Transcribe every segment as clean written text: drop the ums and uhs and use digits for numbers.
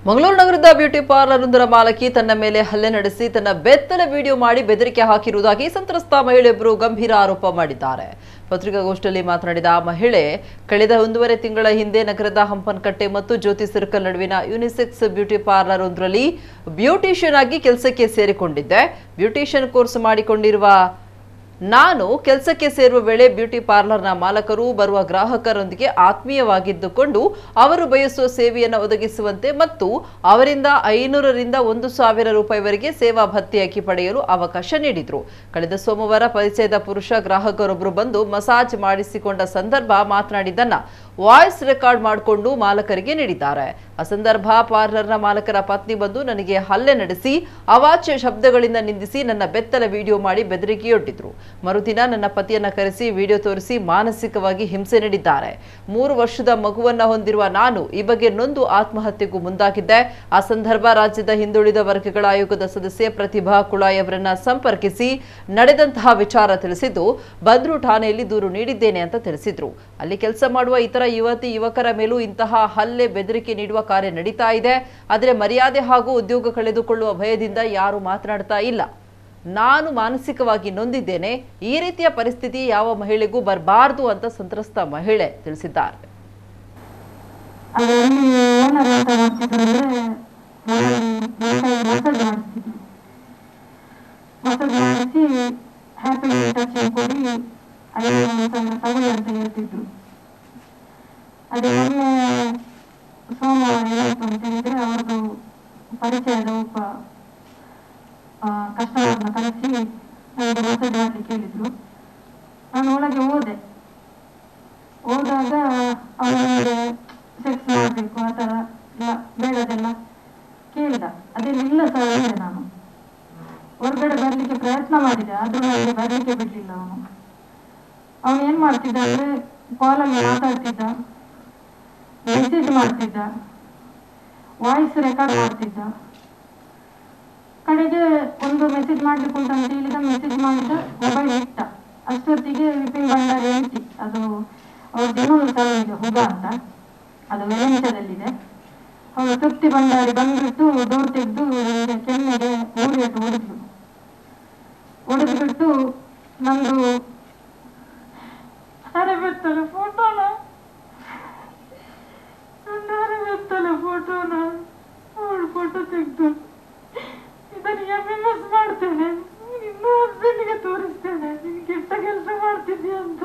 ಮಂಗಳೂರು ನಗರದ beauty parlour ಒಂದರ ಮಾಲಕಿ ತನ್ನ ಮೇಲೆ ಹಲ್ಲೆ ನಡೆಸಿ ತನ್ನ ಬೆತ್ತಲ ವಿಡಿಯೋ ಮಾಡಿ ಬೆದರಿಕೆ ಹಾಕಿರುವುದಾಗಿ ಸಂತ್ರಸ್ತ ಮಹಿಳೆಯೊಬ್ಬರು ಗಂಭೀರ ಆರೋಪ ಮಾಡಿದ್ದಾರೆ. ಪತ್ರಿಕಾಗೋಷ್ಠಿಯಲ್ಲಿ ಮಾತನಾಡಿದ ಆ ಮಹಿಳೆ, ಕಳೆದ 1.5 ತಿಂಗಳ ಹಿಂದೆ ನಗರದ ಹಂಪನಕಟ್ಟೆ ಮತ್ತು ಜ್ಯೋತಿ ಸರ್ಕಲ್ ನಡುವಿನ ಯುನಿಸೆಕ್ಸ್ ಬ್ಯೂಟಿ ಪಾರ್ಲರ್ ಒಂದರಲ್ಲಿ ಬ್ಯೂಟಿಷಿಯನ್ ಆಗಿ ಕೆಲಸಕ್ಕೆ ಸೇರಿಕೊಂಡಿದ್ದೆ. ಬ್ಯೂಟಿಷಿಯನ್ ಕೋರ್ಸ್ ಮಾಡಿಕೊಂಡಿರುವ ನಾನು ಕೆಲಸಕ್ಕೆ ಸೇರುವ ವೇಳೆ ಬ್ಯೂಟಿ ಪಾರ್ಲರ್ನ ಮಾಲಕರು ಬರುವ ಗ್ರಾಹಕರೊಂದಿಗೆ ಆತ್ಮೀಯವಾಗಿದ್ದುಕೊಂಡು ಅವರು ಬಯಸುವ ಸೇವೆಯನ್ನು ಒದಗಿಸುವಂತೆ ಮತ್ತು ಅವರಿಂದ 500 ರಿಂದ 1,000 ರೂಪಾಯಿವರೆಗೆ ಸೇವಾ ಭತ್ಯೆಯಾಗಿ ಪಡೆಯಲು ಅವಕಾಶ ನೀಡಿದ್ರು. ಕಳೆದ ಸೋಮವಾರ ಪರಿಚಯದ ಪುರುಷ ಗ್ರಾಹಕರೊಬ್ಬರು ಬಂದು ಮಸಾಜ್ ಮಾಡಿಸಿಕೊಂಡ ಸಂದರ್ಭ ಮಾತನಾಡಿದ್ದನ್ನ ವಾಯ್ಸ್ ರೆಕಾರ್ಡ್ ಮಾಡಿಕೊಂಡು ಮಾಲಕರಿಗೆ ನೀಡಿದ್ದಾರೆ. ಆ ಸಂದರ್ಭ ಪಾರ್ಲರ್ನ ಮಾಲಕರ ಪತ್ನಿ ಬಂದು ನನಗೆ ಹಲ್ಲೆ ನಡೆಸಿ ಅವಾಚ್ಯ ಶಬ್ದಗಳಿಂದ ನಿಂದಿಸಿ ನನ್ನ ಬೆತ್ತಲ ವಿಡಿಯೋ ಮಾಡಿ ಬೆದರಿಕೆಯೊಡ್ಡಿದ್ರು. ಮರುದಿನ ನನ್ನ ಪತಿಯನ್ನ ಕರೆಸಿ ವಿಡಿಯೋ ತೋರಿಸಿ ಮಾನಸಿಕವಾಗಿ ಹಿಂಸೆ ನೀಡಿದ್ದಾರೆ. 3 ವರ್ಷದ ಮಗುವನ್ನ ಹೊಂದಿರುವ ನಾನು ಈ ಬಗ್ಗೆ ನೊಂದು ಆತ್ಮಹತ್ಯೆಗೂ ಮುಂದಾಗಿದ್ದೆ. ಆ ಸಂದರ್ಭ ರಾಜ್ಯದ ಹಿಂದುಳಿದ ವರ್ಗಗಳ ಆಯೋಗದ ಸದಸ್ಯೆ ಪ್ರತಿಭಾ ಕುಳಾಯಿ ಅವರನ್ನ ಸಂಪರ್ಕಿಸಿ ನಡೆದಂತಹ ವಿಚಾರ ತಿಳಿಸಿದ್ದು ಬಂದ್ರು ಠಾಣೆಯಲ್ಲಿ ದೂರು ನೀಡಿದ್ದೇನೆ ಅಂತ ತಿಳಿಸಿದ್ರು. ಅಲ್ಲಿ ಕೆಲಸ ಮಾಡುವ ಇತರ ಯುವಕರ ಮೇಲೂ ಇಂತಹ ಹಲ್ಲೆ ಬೆದರಿಕೆ ನೀಡುವ ಕಾರ್ಯ ನಡೀತಾ ಇದೆ. ಆದರೆ ಮರ್ಯಾದೆ ಹಾಗೂ ಉದ್ಯೋಗ ಕಳೆದುಕೊಳ್ಳುವ ಭಯದಿಂದ ಯಾರು ಮಾತನಾಡ್ತಾ ಇಲ್ಲ. ನಾನು ಮಾನಸಿಕವಾಗಿ ನೊಂದಿದ್ದೇನೆ. ಈ ರೀತಿಯ ಪರಿಸ್ಥಿತಿ ಯಾವ ಮಹಿಳೆಗೂ ಬರಬಾರದು ಅಂತ ಸಂತ್ರಸ್ತ ಮಹಿಳೆ ತಿಳಿಸಿದ್ದಾರೆ. ಅದೇ ಮೊನ್ನೆ ಸೋಮವಾರ ಏನಾಯ್ತು ಅಂತ ಹೇಳಿದ್ರೆ ಅವ್ರದ್ದು ಪರಿಚಯದ ಒಬ್ಬ ಕಸ್ಟಮರ್ನ ಕರೆಸಿ ನನಗೆ ಮಸಾಜ್ ಮಾಡ್ಲಿಕ್ಕೆ ಹೇಳಿದ್ರು. ನಾನು ಒಳಗೆ ಹೋದಾಗ ಅವನಿಗೆ ಸೆಕ್ಸ್ ಮಾಡಬೇಕು ಆ ಥರ ಎಲ್ಲ ಬೇಡದೆಲ್ಲ ಕೇಳಿದ. ಅದೆಲ್ಲ ಇಲ್ಲ ಸರ್ ಹೇಳಿದೆ. ನಾನು ಹೊರಗಡೆ ಬರ್ಲಿಕ್ಕೆ ಪ್ರಯತ್ನ ಮಾಡಿದೆ, ಆದ್ರೂ ನನಗೆ ಬರ್ಲಿಕ್ಕೆ ಬಿಡ್ಲಿಲ್ಲ. ಅವನು ಏನ್ ಮಾಡ್ತಿದ್ದ ಅಂದ್ರೆ ಕಾಲಲ್ಲಿ ಮಾತಾಡ್ತಿದ್ದ, ಮೆಸೇಜ್ ಮಾಡ್ತಿದ್ದ, ವಾಯ್ಸ್ ರೆಕಾರ್ಡ್ ಮಾಡ್ತಿದ್ದ. ಕಡೆಗೆ ಒಂದು ಮೆಸೇಜ್ ಮಾಡ್ಲಿಕ್ಕೆ ಉಂಟು ಅಂತ ಹೇಳಿದ, ಮೆಸೇಜ್ ಮಾಡಿದ, ಮೊಬೈಲ್ ಇಟ್ಟ. ಅಷ್ಟೊತ್ತಿಗೆ ವಿಪಿನ್ ಭಂಡಾರಿ ಹೆಂಡತಿ, ಅದು ಅವ್ರದ್ದು ಇನ್ನೊಂದು ಸ್ಥಳ ಇದೆ ಹುಗ ಅಂತ, ಅದು ವೆಲೆಂಚದಲ್ಲಿದೆ. ಅವಳು ತೃಪ್ತಿ ಭಂಡಾರಿ ಬಂದ್ಬಿಟ್ಟು ಡೋರ್ ತೆಗೆದು ಕೆನ್ನೆಗೆ 3 ಏಟು ಹೊಡೆದ್ಬಿಟ್ಟು ನಂದು ಅರೆಬೆತ್ತಲ ಫೋಟೋನ ಅವಳು ಫೋಟೋ ತೆಗೆದು ಇದನ್ನು MMS ಮಾಡ್ತೇನೆ, ನಿನ್ನ ಹಸ್ಬೆಂಡ್ಗೆ ತೋರಿಸ್ತೇನೆ, ನೀನು ಕೆಟ್ಟ ಕೆಲಸ ಮಾಡ್ತಿದ್ಯಾ ಅಂತ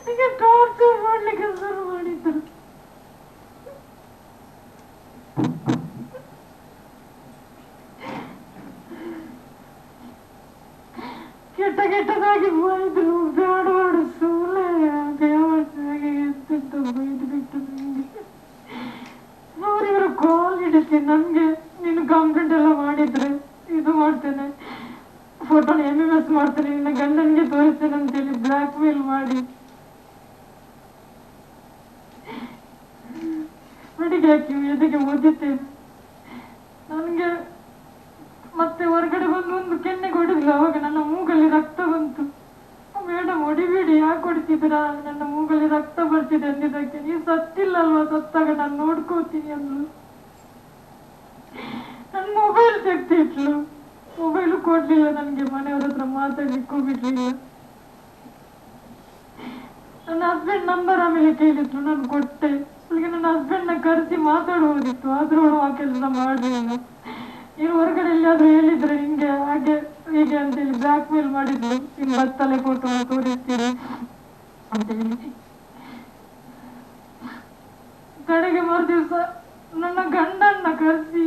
ನಿಮಗೆ ಟಾರ್ಚರ್ ಮಾಡ್ಲಿಕ್ಕೆ ಶುರು ಮಾಡಿದ್ರು. ಕೆಟ್ಟದಾಗಿ ಬೈದ್ರು, ಬೇಡ ಸುಮ್ಮನೆ ಹಾಗೆ ಎಂತೆಂತ ಬೈದು ಬಿಟ್ಟು ನನಗೆ ಅವರಿವರು ಕಾಲ್ ಹಿಡಿಸಿ ನನಗೆ ನೀನು ಕಂಪ್ಲೇಂಟ್ ಎಲ್ಲ ಮಾಡಿದ್ರೆ ಇದು ಮಾಡ್ತೇನೆ, ಫೋಟೋನ MMS ಮಾಡ್ತೇನೆ, ನಿನ್ನ ಗಂಡನಿಗೆ ತೋರಿಸ್ತೇನೆ ಅಂತೇಳಿ ಬ್ಲ್ಯಾಕ್ ಮೇಲ್ ಮಾಡಿ ಅಡಿಗೆ ಹಾಕಿ ಎದೆಗೆ ಓದಿತ್ತೇನೆ. ನನಗೆ ಮತ್ತೆ ಹೊರಗಡೆ ಬಂದು ಒಂದು ಕೆನ್ನೆಗೆ ಹೊಡೆದ್ಲು. ಅವಾಗ ನನ್ನ ಮೂಗಲ್ಲಿ ರಕ್ತ ಬಂತು. ಮೇಡಮ್ ಹೊಡಿಬೇಡಿ, ಯಾಕೆ ಹೊಡಿತಿದ್ದೀರಾ, ನನ್ನ ಮೂಗಲ್ಲಿ ರಕ್ತ ಬರ್ತಿದೆ ಅಂದಿದ್ದಕ್ಕೆ ನೀವು ಸತ್ತಿಲ್ಲಲ್ವಾ, ಸತ್ತಾಗ ನಾನು ನೋಡ್ಕೋತೀನಿ ಅಂದ್ಲು. ನನ್ನ ಮೊಬೈಲ್ ತೆಗ್ದಿಟ್ಲು, ಮೊಬೈಲು ಕೊಡ್ಲಿಲ್ಲ ನನಗೆ, ಮನೆಯವ್ರ ಹತ್ರ ಮಾತಾಡ್ಲಿಕ್ಕೂ ಬಿಡ್ಲಿಲ್ಲ. ನನ್ನ ಹಸ್ಬೆಂಡ್ ನಂಬರ್ ಆಮೇಲೆ ಕೇಳಿದ್ರು, ನಾನು ಕೊಟ್ಟೆ. ಅವಳಿಗೆ ನನ್ನ ಹಸ್ಬೆಂಡ್ನ ಕರೆಸಿ ಮಾತಾಡುವುದಿತ್ತು, ಆದ್ರೂ ಅವಳು ಆ ಕೆಲಸ ಮಾಡಲಿಲ್ಲ. ನೀನು ಹೊರಗಡೆ ಎಲ್ಲಿಯಾದ್ರೂ ಹೇಳಿದ್ರೆ ಹಿಂಗೆ ಹಾಗೆ ಹೀಗೆ ಅಂತೇಳಿ ಬ್ಲ್ಯಾಕ್ ಮೇಲ್ ಮಾಡಿದ್ರು, ನಿನ್ ಬತ್ತಲೆ ಫೋಟೋ ತೋರಿಸ್ತೀನಿ ಅಂತ ಹೇಳಿ. ಕಡೆಗೆ ಮರುದಿವ್ಸ ನನ್ನ ಗಂಡನ್ನ ಕರೆಸಿ